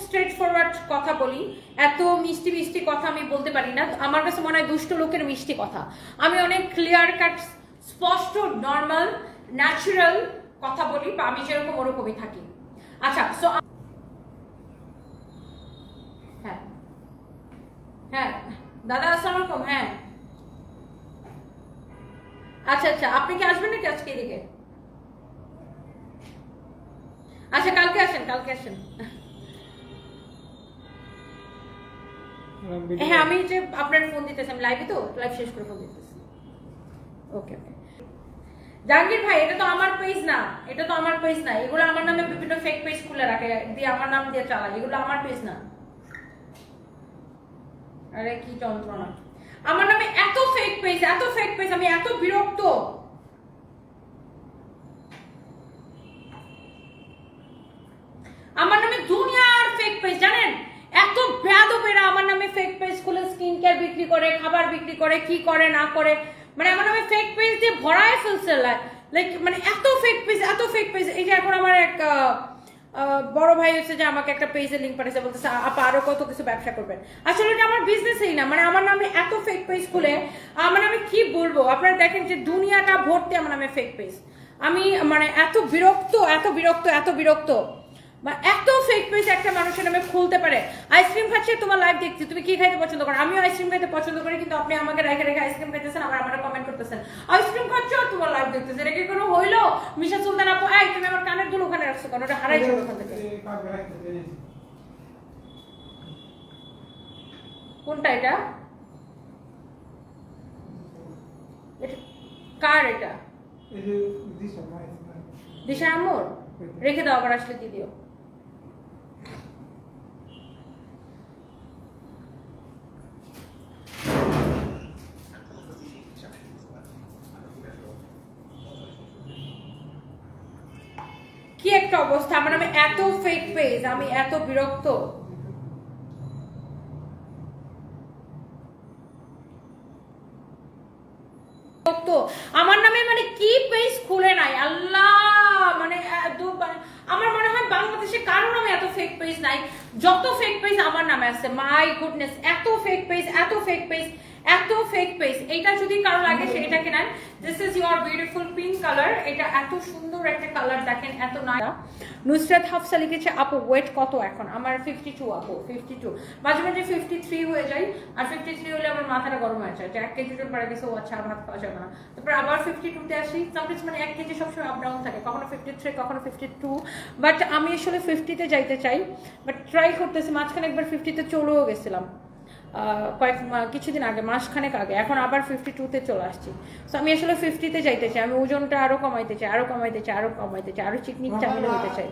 Straight forward কথা বলি, এত মিষ্টি মিষ্টি কথা আমি বলতে পারি না। আমার কাছে মনে হয় দুষ্ট লোকের মিষ্টি কথা। আমি অনেক ক্লিয়ার কাট, স্পষ্ট, নর্মাল, ন্যাচারাল কথা বলি, বা আমি যেরকম ওরকমই থাকি। আচ্ছা, সো হ্যাঁ হ্যাঁ দাদা আসসালামু আলাইকুম। হ্যাঁ আচ্ছা আচ্ছা, আপনি কি আসবেন নাকি আজকে এদিকে? আচ্ছা কালকে আসেন, কালকে আসেন। হ্যাঁ আমি যে আপনার ফোন দিতেছি, আমি লাইভে তো, লাইভ শেষ করে ফোন দিতেছি। ওকে ওকে। জাহাঙ্গীর ভাই, এটা তো আমার পেজ না, এটা তো আমার পেজ না। এগুলো আমার নামে বিভিন্ন ফেক পেজ খুলে রাখে, দিয়ে আমার নাম দিয়ে চালায়। এগুলো আমার পেজ না। আরে কি যন্ত্রণা! আমার নামে এত ফেক পেজ, এত ফেক পেজ, আমি এত বিরক্ত। আমার নামে দুনিয়ার ফেক পেজ, জানেন? এত বেয়াদবেরা আমার নামে ফেক পেজ খুলে স্কিন কেয়ার বিক্রি করে, খাবার বিক্রি করে, কি করে না করে, মানে আমার নামে ফেক পেজ দিয়ে ভরায় ফেলছে। লাইক মানে এত ফেক পেজ, এত ফেক পেজ। এই যে এখন আমার এক বড় ভাই হচ্ছে যে আমাকে একটা পেজের লিংক পাঠিয়েছে, বলতেছে আপা আরো কত কিছু ব্যবসা করবেন। আসলে এটা আমার বিজনেসই না, মানে আমার নামে এত ফেক পেজ খুলে, আমার নামে কি বলবো। আপনারা দেখেন যে দুনিয়াটা ভর্তি আমার নামে ফেক পেজ। আমি মানে এত বিরক্ত, এত বিরক্ত, এত বিরক্ত। এত ফেক পেজ একটা মানুষের নামে খুলতে পারে। আইসক্রিম খাচ্ছে, তোমার লাইভ দেখছি, তুমি কি খাইতে পছন্দ করো? আমিও আইসক্রিম খাইতে পছন্দ করি, কিন্তু আপনি আমাকে রেখে রেখে আইসক্রিম খাইতেছেন, আবার আমার কমেন্ট করতেছেন আইসক্রিম খাচ্ছ আর তোমার লাইভ দেখতেছেন। এটা কি কোনো হইলো? মিশা সুলতান আপু, এই তুমি আমার কানের দুল ওখানে রাখছো কেন? ওটা হারাইছো ওখান থেকে। কোনটা এটা? কার এটা? দিশা আম্মুর? রেখে দাও, আবার আসলে দিয়ে দিও। কি একটা অবস্থা! আমার নামে এত ফেক পেজ, আমি এত বিরক্ত। আমার নামে মানে কি পেজ খুলে নাই আল্লাহ, মানে আমার মনে হয় বাংলাদেশে কারো নামে এত ফেক পেজ নাই, যত ফেক পেজ আমার নামে আছে। মাই গুডনেস, এত ফেক পেজ, এত ফেক পেজ, এত ফেক পেজ। এটা যদি কারো লাগে সেটা কেনেন। This is your beautiful pink colour. এটা এত সুন্দর একটা কালার, দেখেন এত না। নুসরাত হাফসা লিখেছে আপু ওয়েট কত এখন? আমার 52 আপু, 52। মাঝে মাঝে 53 হয়ে যায়, আর 53 হলে আমার মাথাটা গরম হয়ে যায় যে 1 কেজি পরে গেছে, ও আচ্ছা ভাত খাওয়া যাবে না। তারপর আবার 52 তে আসি। সামটাইমস মানে 1 কেজি সবসময় আপ ডাউন থাকে, কখনো 53, কখনো 52। বাট আমি আসলে 50 তে যাইতে চাই, বাট ট্রাই করতেছি। মাঝখানে একবার 50 তে চলেও গেছিলাম কিছুদিন আগে, মাসখানেক আগে। এখন আবার 52 তে চলে আসছি। তো আমি আসলে 50 তে যাইতে চাই। আমি ওজনটা আরো কমাইতে চাই, আরো কমাইতে চাই, আরো কমাইতে চাই, আরো চিকনি চামিলে হতে চাই।